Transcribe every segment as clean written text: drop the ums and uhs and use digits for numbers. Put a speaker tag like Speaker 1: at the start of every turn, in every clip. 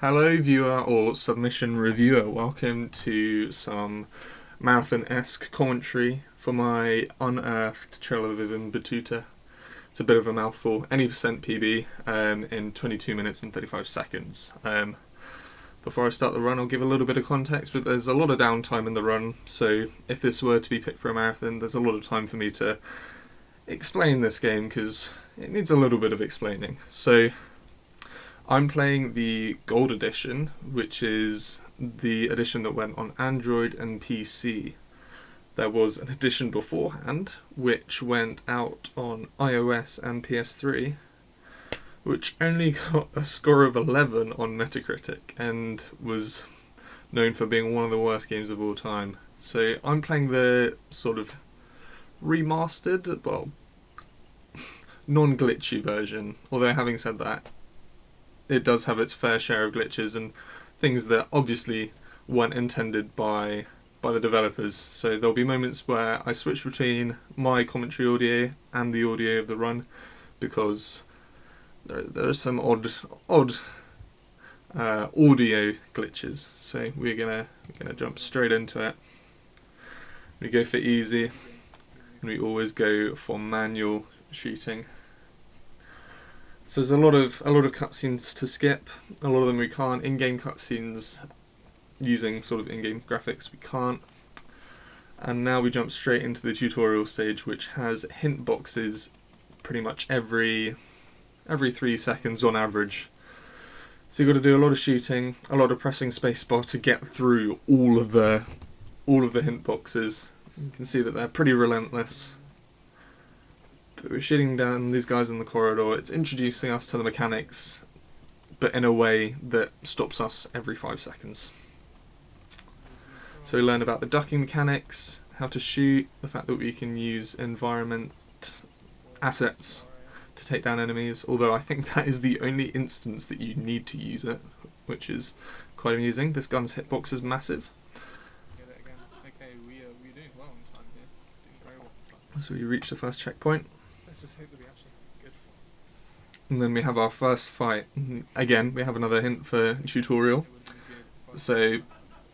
Speaker 1: Hello viewer or submission reviewer, welcome to some marathon-esque commentary for my Unearthed trailer within Battuta. It's a bit of a mouthful, any percent PB in 22 minutes and 35 seconds. Before I start the run, I'll give a little bit of context, but there's a lot of downtime in the run, so if this were to be picked for a marathon, there's a lot of time for me to explain this game, because it needs a little bit of explaining. So I'm playing the Gold Edition, which is the edition that went on Android and PC. There was an edition beforehand, which went out on iOS and PS3, which only got a score of 11 on Metacritic, and was known for being one of the worst games of all time. So I'm playing the sort of remastered, well, non-glitchy version, although having said that, it does have its fair share of glitches and things that obviously weren't intended by the developers. So there'll be moments where I switch between my commentary audio and the audio of the run, because there are some odd audio glitches. So we're gonna jump straight into it. We go for easy, and we always go for manual shooting. So there's a lot of cutscenes to skip. A lot of them we can't. In-game cutscenes using sort of in-game graphics we can't. And now we jump straight into the tutorial stage, which has hint boxes pretty much every 3 seconds on average. So you've got to do a lot of shooting, a lot of pressing spacebar to get through all of the hint boxes. You can see that they're pretty relentless. But we're shooting down these guys in the corridor. It's introducing us to the mechanics, but in a way that stops us every 5 seconds. So we learn about the ducking mechanics, how to shoot, the fact that we can use environment assets to take down enemies, although I think that is the only instance that you need to use it, which is quite amusing. This gun's hitbox is massive. So we reach the first checkpoint. And then we have our first fight. Again, we have another hint for tutorial. So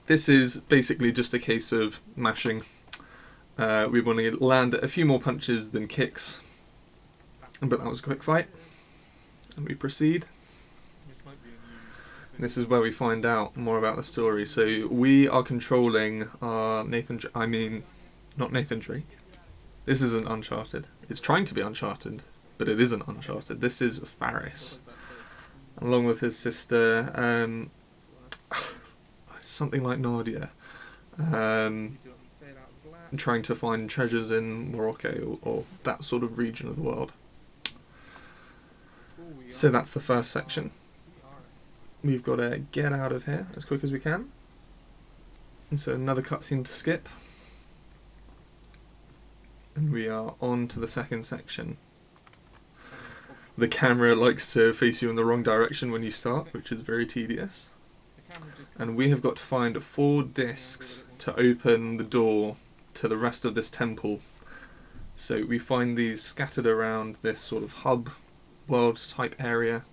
Speaker 1: this is basically just a case of mashing. We want to land a few more punches than kicks. But that was a quick fight. And we proceed. This is where we find out more about the story. So we are controlling our not Nathan Drake. This isn't Uncharted. It's trying to be Uncharted, but it isn't Uncharted. This is Faris, along with his sister, something like Nadia, trying to find treasures in Morocco or that sort of region of the world. So that's the first section. We've got to get out of here as quick as we can. And so another cutscene to skip. And we are on to the second section. The camera likes to face you in the wrong direction when you start, which is very tedious. And we have got to find 4 discs to open the door to the rest of this temple. So we find these scattered around this sort of hub world type area.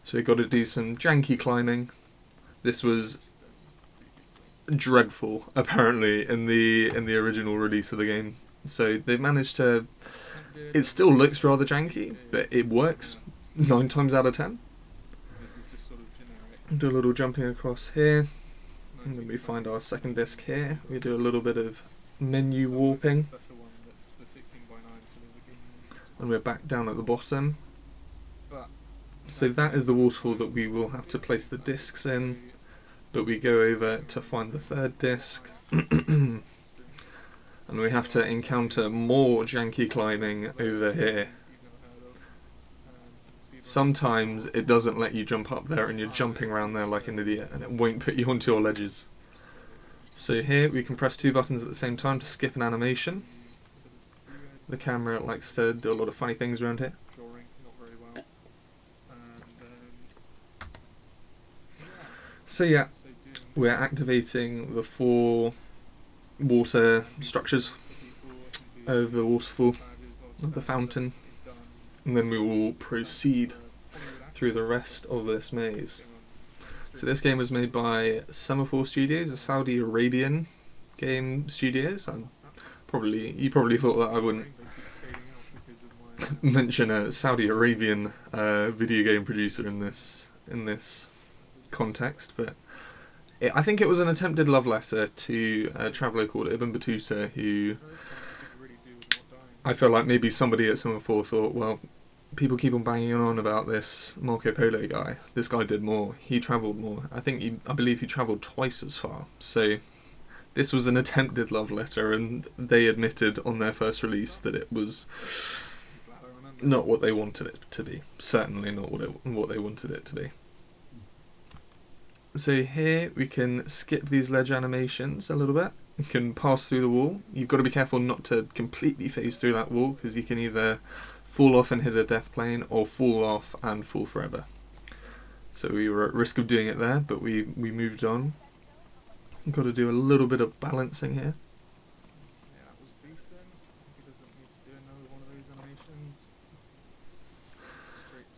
Speaker 1: So we've got to do some janky climbing. This was dreadful, apparently, in the original release of the game. So they've managed to. It still looks rather janky, but it works 9 times out of 10. Do a little jumping across here, and then we find our second disc here. We do a little bit of menu warping, and we're back down at the bottom. So that is the waterfall that we will have to place the discs in. But we go over to find the third disc, and we have to encounter more janky climbing over here. Sometimes it doesn't let you jump up there and you're jumping around there like an idiot, and it won't put you onto your ledges. So here we can press 2 buttons at the same time to skip an animation. The camera likes to do a lot of funny things around here. So yeah, we're activating the 4 water structures of the waterfall, of the fountain, and then we will proceed through the rest of this maze. So this game was made by Semaphore Studios, a Saudi Arabian game studios. You probably thought that I wouldn't mention a Saudi Arabian video game producer in this context, but I think it was an attempted love letter to a traveller called Ibn Battuta, who I feel like maybe somebody at Semaphore thought, well, people keep on banging on about this Marco Polo guy. This guy did more. He travelled more. I believe he travelled twice as far. So this was an attempted love letter, and they admitted on their first release that it was not what they wanted it to be. Certainly not what they wanted it to be. So here we can skip these ledge animations a little bit. You can pass through the wall. You've got to be careful not to completely phase through that wall, because you can either fall off and hit a death plane, or fall off and fall forever. So we were at risk of doing it there, but we moved on. We've got to do a little bit of balancing here.
Speaker 2: Yeah, that was decent. He doesn't need to do another one of those animations.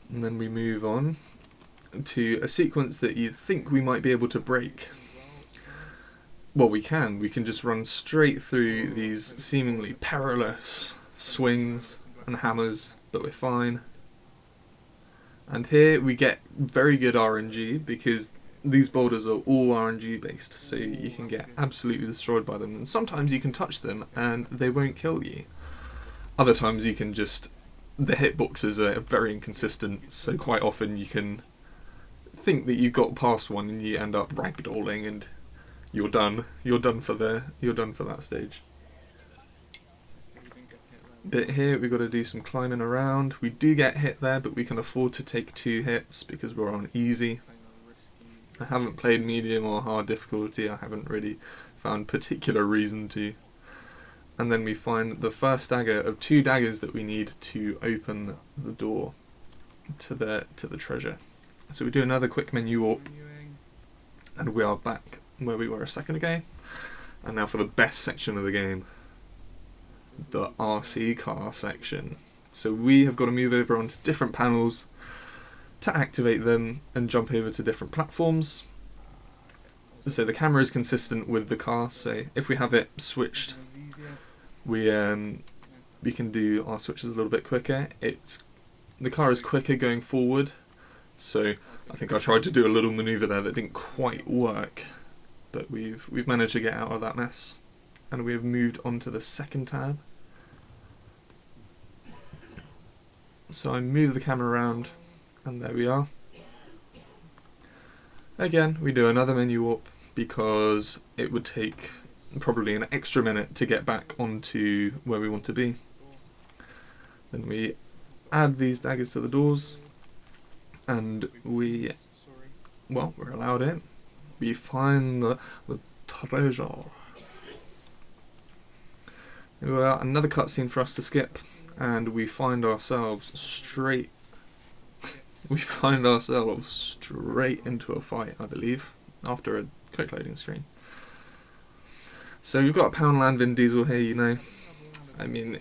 Speaker 1: And then we move on to a sequence that you'd think we might be able to break. Well, we can. We can just run straight through these seemingly perilous swings and hammers, but we're fine. And here we get very good RNG, because these boulders are all RNG based, so you can get absolutely destroyed by them, and sometimes you can touch them and they won't kill you. Other times you can just... the hitboxes are very inconsistent, so quite often you can think that you got past one and you end up ragdolling and you're done. You're done for that stage. But here we've got to do some climbing around. We do get hit there, but we can afford to take 2 hits because we're on easy. I haven't played medium or hard difficulty. I haven't really found particular reason to. And then we find the first dagger of 2 daggers that we need to open the door to the treasure. So we do another quick menu warp, and we are back where we were a second ago. And now for the best section of the game, the RC car section. So we have got to move over onto different panels to activate them and jump over to different platforms. So the camera is consistent with the car, so if we have it switched, we can do our switches a little bit quicker. The car is quicker going forward, so I think I tried to do a little manoeuvre there that didn't quite work, but we've managed to get out of that mess. And we have moved on to the second tab. So I move the camera around, and there we are. Again, we do another menu warp, because it would take probably an extra minute to get back onto where we want to be. Then we add these daggers to the doors, and we're allowed in. We find the treasure. Well, another cutscene for us to skip, and we find ourselves straight into a fight, I believe, after a quick loading screen. So you've got Poundland Vin Diesel here, you know. I mean,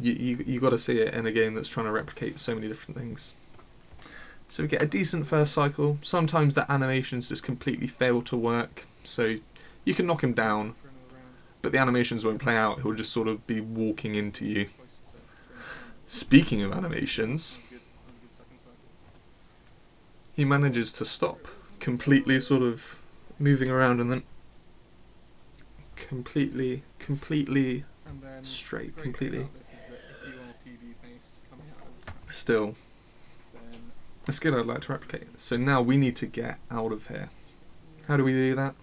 Speaker 1: you got to see it in a game that's trying to replicate so many different things. So we get a decent first cycle. Sometimes the animations just completely fail to work, so you can knock him down, but the animations won't play out. He'll just sort of be walking into you. Speaking of animations, he manages to stop, completely sort of moving around, and then completely straight, completely still. A skill I'd like to replicate. So now we need to get out of here. How do we do that?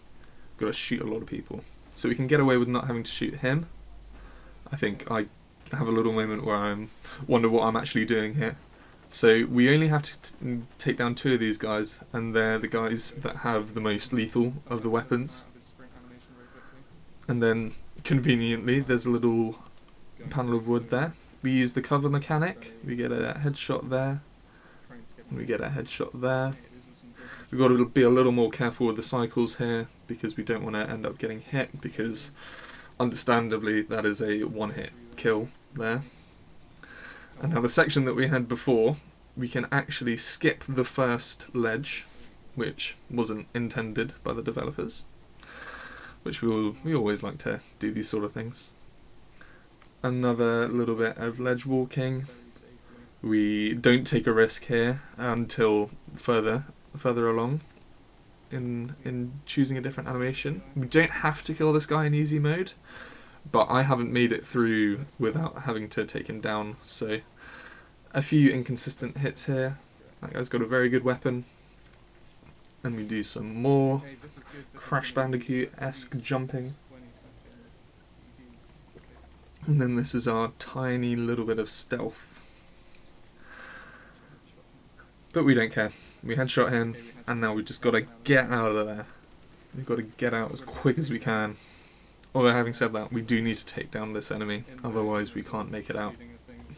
Speaker 1: We've got to shoot a lot of people. So we can get away with not having to shoot him. I think I have a little moment where I wonder what I'm actually doing here. So we only have to take down 2 of these guys, and they're the guys that have the most lethal of the weapons. And then, conveniently, there's a little panel of wood there. We use the cover mechanic. We get a headshot there. And we get a headshot there. We've got to be a little more careful with the cycles here, because we don't want to end up getting hit, because understandably that is a one-hit kill there. And now the section that we had before, we can actually skip the first ledge which wasn't intended by the developers, which we always like to do these sort of things. Another little bit of ledge walking. We don't take a risk here until further along in choosing a different animation. We don't have to kill this guy in easy mode, but I haven't made it through without having to take him down, so a few inconsistent hits here. That guy's got a very good weapon. And we do some more Crash Bandicoot-esque jumping. And then this is our tiny little bit of stealth. But we don't care. We headshot him, and now we've just got to get out of there. We've got to get out as quick as we can. Although having said that, we do need to take down this enemy, otherwise we can't make it out.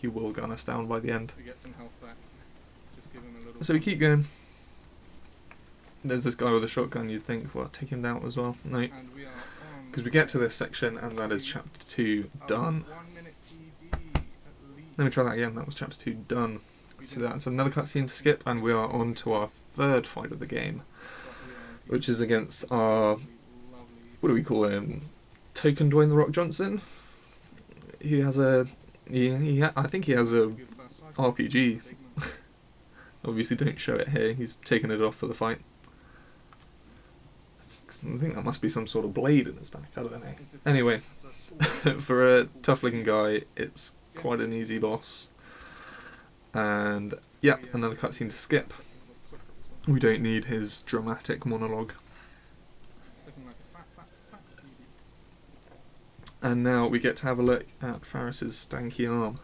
Speaker 1: He will gun us down by the end. So we keep going. There's this guy with a shotgun, you'd think, well, take him down as well. No. Because we get to this section, and that is chapter 2 done. Let me try that again, that was chapter 2 done. So that's another cutscene to skip, and we are on to our third fight of the game, which is against our, what do we call him, Token Dwayne The Rock Johnson? He has a, I think he has a RPG. Obviously don't show it here, he's taken it off for the fight. I think that must be some sort of blade in his back, I don't know. Anyway, for a tough looking guy, it's quite an easy boss. And, yep, another cutscene to skip. We don't need his dramatic monologue. And now we get to have a look at Faris's stanky arm.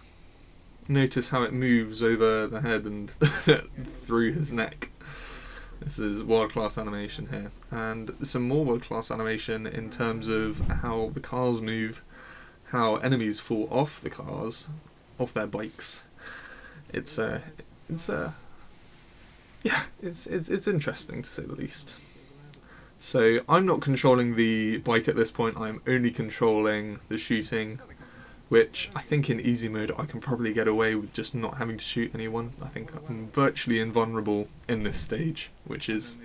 Speaker 1: Notice how it moves over the head and through his neck. This is world-class animation here. And some more world-class animation in terms of how the cars move, how enemies fall off the cars, off their bikes. It's interesting to say the least. So I'm not controlling the bike at this point, I'm only controlling the shooting, which I think in easy mode I can probably get away with just not having to shoot anyone. I think I'm virtually invulnerable in this stage, which is...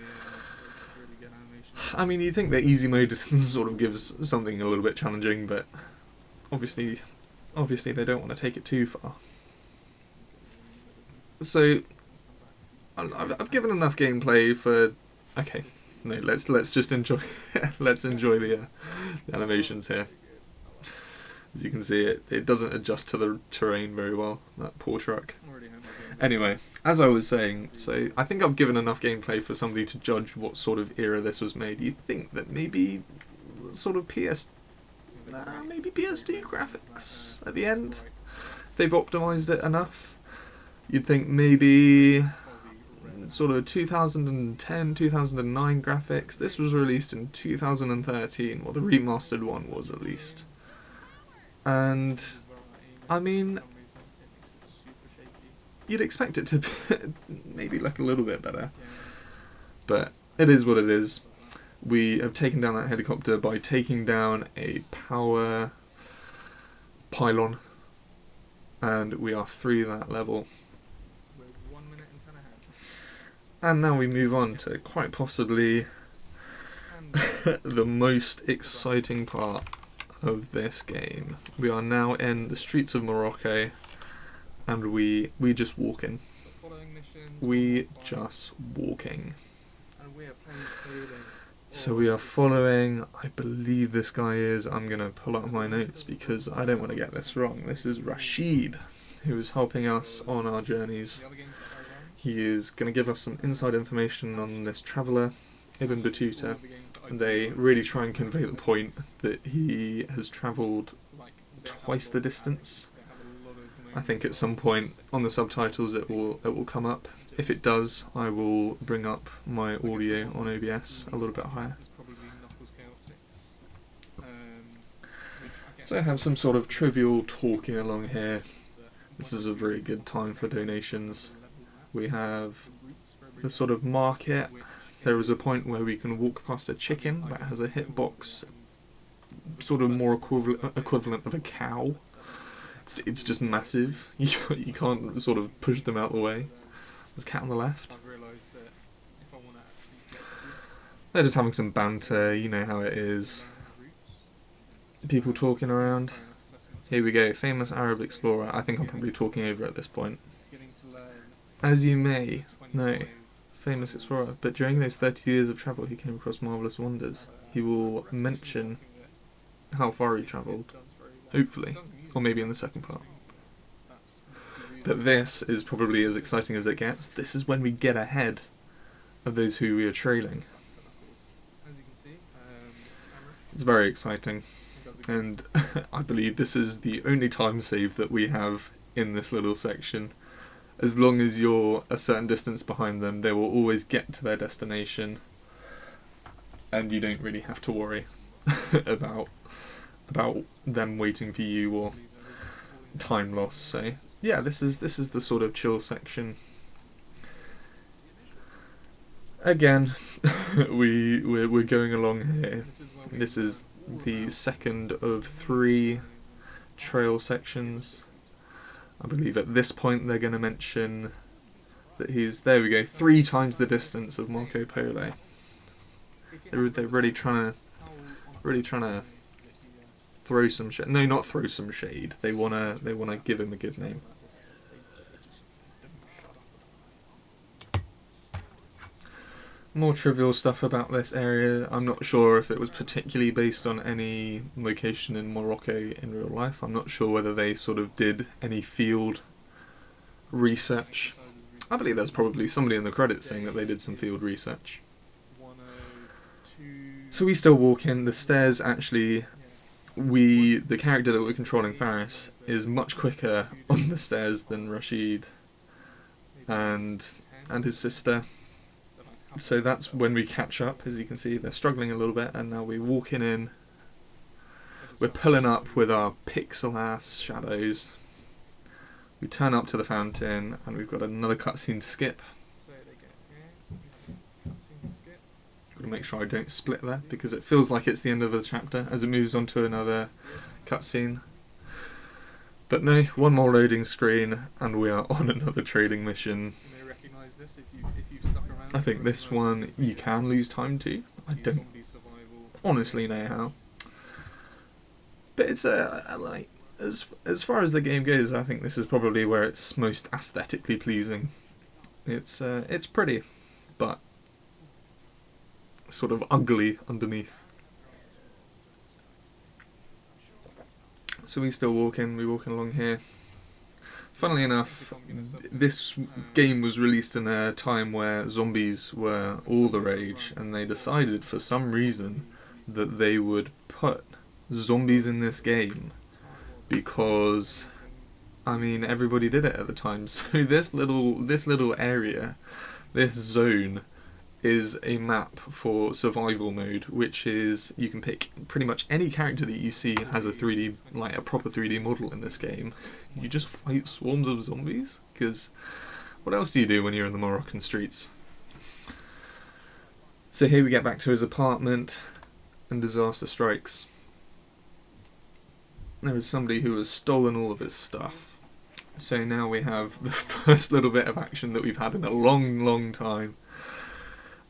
Speaker 1: I mean, you'd think that easy mode sort of gives something a little bit challenging, but obviously they don't want to take it too far. So I've given enough gameplay for... Okay, no, let's just enjoy let's enjoy the animations here. As you can see, it doesn't adjust to the terrain very well, that poor truck. Anyway, as I was saying, so I think I've given enough gameplay for somebody to judge what sort of era this was made. You'd think that maybe sort of maybe PS2 graphics at the end. They've optimised it enough. You'd think maybe sort of 2010, 2009 graphics. This was released in 2013, well the remastered one was at least. And, I mean, you'd expect it to maybe look a little bit better. But it is what it is. We have taken down that helicopter by taking down a power pylon. And we are through that level. And now we move on to quite possibly the most exciting part of this game. We are now in the streets of Morocco, and we just walking. We just walking. So we are following, I believe this guy is, I'm going to pull up my notes because I don't want to get this wrong. This is Rashid, who is helping us on our journeys. He is going to give us some inside information on this traveller, Ibn Battuta. They really try and convey the point that he has travelled twice the distance. I think at some point on the subtitles it will come up. If it does, I will bring up my audio on OBS a little bit higher. So I have some sort of trivial talking along here. This is a very good time for donations. We have the sort of market. There is a point where we can walk past a chicken that has a hitbox sort of more equivalent of a cow. It's just massive. You can't sort of push them out of the way. There's a cat on the left. They're just having some banter, you know how it is. People talking around. Here we go, famous Arab explorer. I think I'm probably talking over at this point. As you may know, famous explorer, but during those 30 years of travel he came across marvellous wonders. He will mention how far he travelled, hopefully, or maybe in the second part. But this is probably as exciting as it gets. This is when we get ahead of those who we are trailing. It's very exciting, and I believe this is the only time save that we have in this little section. As long as you're a certain distance behind them, they will always get to their destination, and you don't really have to worry about them waiting for you or time loss. So yeah, this is the sort of chill section. Again, we're going along here. This is the second of 3 trail sections. I believe at this point they're going to mention that he's, there we go, 3 times the distance of Marco Polo. They're really trying to throw some shade. No, not throw some shade. They wanna give him a good name. More trivial stuff about this area. I'm not sure if it was particularly based on any location in Morocco in real life. I'm not sure whether they sort of did any field research. I believe there's probably somebody in the credits saying that they did some field research. So we still walk in. The stairs actually, the character that we're controlling, Faris, is much quicker on the stairs than Rashid and his sister. So that's when we catch up. As you can see, they're struggling a little bit, and now we're walking in. We're pulling up with our pixel-ass shadows. We turn up to the fountain, and we've got another cutscene to skip. Got to make sure I don't split there, because it feels like it's the end of the chapter as it moves on to another cutscene. But no, one more loading screen, and we are on another trading mission. I think this one you can lose time to. I don't honestly know how. But it's like as far as the game goes, I think this is probably where it's most aesthetically pleasing. It's pretty, but sort of ugly underneath. So we still walking along here. Funnily enough, this game was released in a time where zombies were all the rage, and they decided for some reason that they would put zombies in this game because, I mean, everybody did it at the time. So this little area, this zone, is a map for survival mode, which is you can pick pretty much any character that you see has a 3D, like a proper 3D model in this game. You just fight swarms of zombies, because what else do you do when you're in the Moroccan streets? So here we get back to his apartment, and disaster strikes. There is somebody who has stolen all of his stuff. So now we have the first little bit of action that we've had in a long time,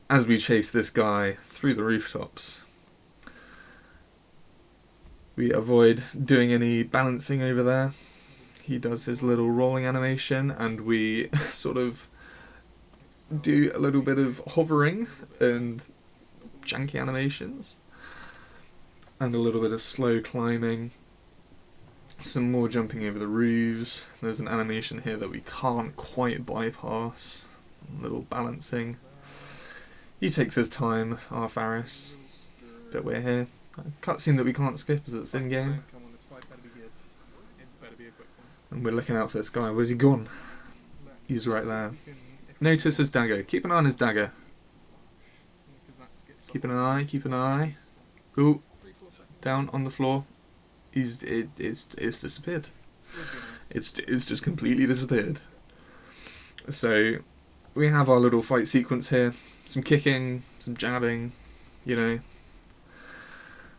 Speaker 1: as we chase this guy through the rooftops. We avoid doing any balancing over there. He does his little rolling animation, and we sort of do a little bit of hovering and janky animations, and a little bit of slow climbing. Some more jumping over the roofs. There's an animation here that we can't quite bypass. A little balancing. He takes his time, our Faris, but we're here. A cutscene that we can't skip as it's in-game. And we're looking out for this guy. Where's he gone? He's right there. Notice his dagger. Keep an eye on his dagger. Keep an eye. Ooh, down on the floor. It's disappeared. It's just completely disappeared. So we have our little fight sequence here. Some kicking, some jabbing, you know,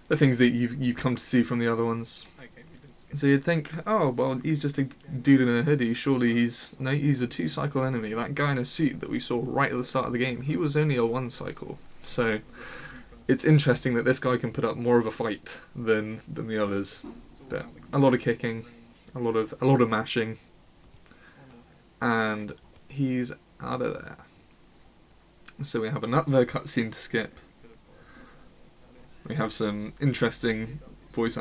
Speaker 1: the things that you've come to see from the other ones. So you'd think, oh well, he's just a dude in a hoodie. Surely he's a 2-cycle enemy. That guy in a suit that we saw right at the start of the game, he was only a 1-cycle. So it's interesting that this guy can put up more of a fight than the others. But a lot of kicking, a lot of mashing, and he's out of there. So we have another cutscene to skip. We have some interesting voice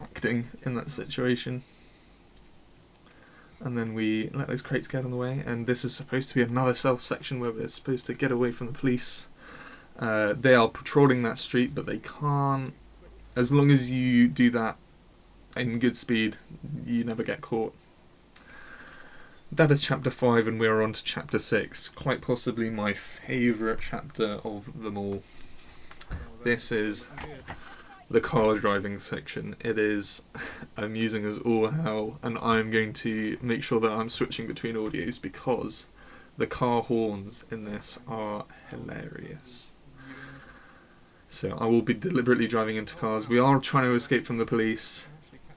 Speaker 1: acting in that situation. And then we let those crates get on the way, and this is supposed to be another stealth section where we're supposed to get away from the police. They are patrolling that street, but they can't. As long as you do that in good speed, you never get caught. That is chapter 5, and we are on to chapter 6. Quite possibly my favourite chapter of them all. This is the car driving section. It is amusing as all hell, and I'm going to make sure that I'm switching between audios because the car horns in this are hilarious. So I will be deliberately driving into cars. We are trying to escape from the police.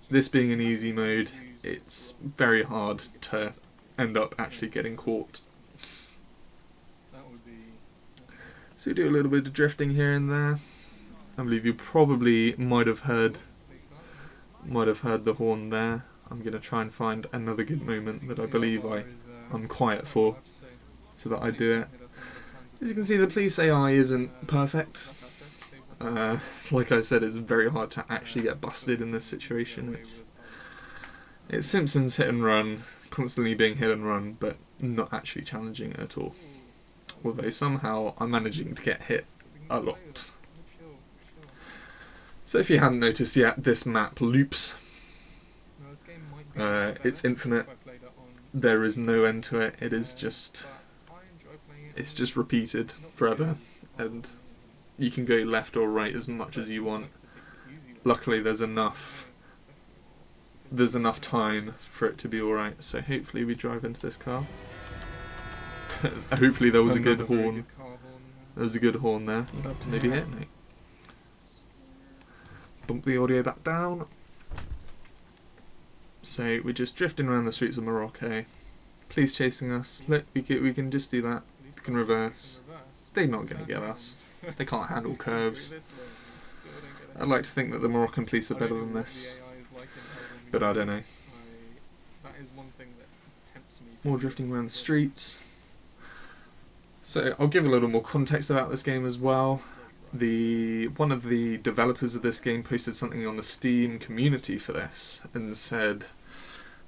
Speaker 1: This being an easy mode, it's very hard to end up actually getting caught. So we do a little bit of drifting here and there. I believe you probably might have heard the horn there. I'm going to try and find another good moment that I believe I'm quiet for, so that I do it. As you can see, the police AI isn't perfect. Like I said, it's very hard to actually get busted in this situation. It's Simpsons hit and run, constantly being hit and run, but not actually challenging at all. Although somehow I'm managing to get hit a lot. So if you hadn't noticed yet, this map loops. It's infinite. There is no end to it. It's just repeated forever, and you can go left or right as much as you want. Luckily, there's enough time for it to be alright. So hopefully we drive into this car. Hopefully there was a good horn. There was a good horn there. You'd have to maybe hit me. Bump the audio back down. So we're just drifting around the streets of Morocco. Police chasing us. Look, we can just do that. We can reverse. They're not going to get us. They can't handle curves. I'd like to think that the Moroccan police are better than this, but I don't know. More drifting around the streets. So I'll give a little more context about this game as well. One of the developers of this game posted something on the Steam community for this and said,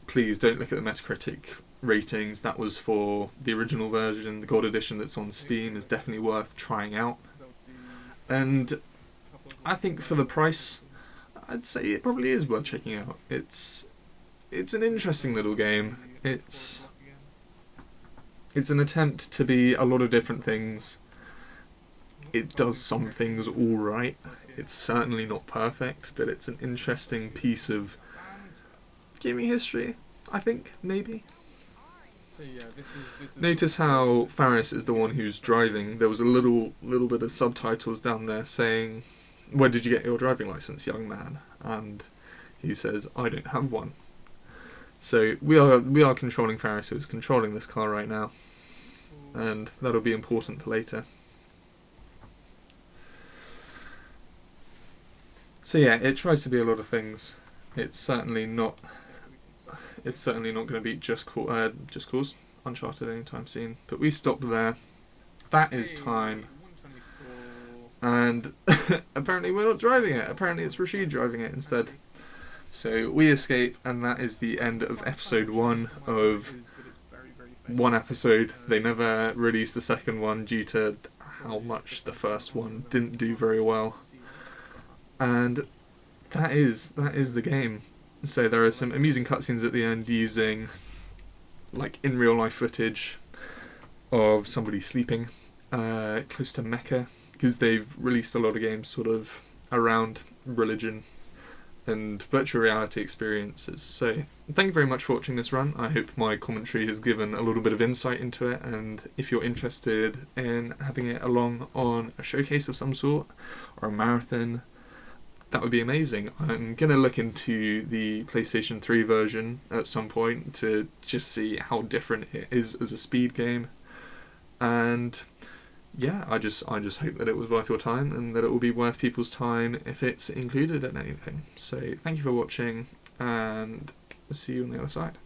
Speaker 1: please don't look at the Metacritic ratings. That was for the original version. The gold edition that's on Steam is definitely worth trying out. And I think for the price, I'd say it probably is worth checking out. It's an interesting little game. It's an attempt to be a lot of different things. It does some things all right. It's certainly not perfect, but it's an interesting piece of gaming history, I think, maybe.
Speaker 2: So yeah, this is
Speaker 1: Notice how Faris is the one who's driving. There was a little bit of subtitles down there saying, "When did you get your driving license, young man?" And he says, "I don't have one." So we are controlling Faris, who's controlling this car right now, and that'll be important for later. So yeah, it tries to be a lot of things. It's certainly not going to be Just Cause Uncharted anytime soon. But we stopped there. That is time. And apparently we're not driving it. Apparently it's Rashid driving it instead. So we escape, and that is the end of episode 1 of one episode. They never released the second one due to how much the first one didn't do very well. And that is the game. So there are some amusing cutscenes at the end using, like, in real life footage of somebody sleeping close to Mecca, because they've released a lot of games sort of around religion and virtual reality experiences. So thank you very much for watching this run. I hope my commentary has given a little bit of insight into it, and if you're interested in having it along on a showcase of some sort or a marathon, that would be amazing. I'm going to look into the PlayStation 3 version at some point to just see how different it is as a speed game. And yeah, I just hope that it was worth your time and that it will be worth people's time if it's included in anything. So thank you for watching, and see you on the other side.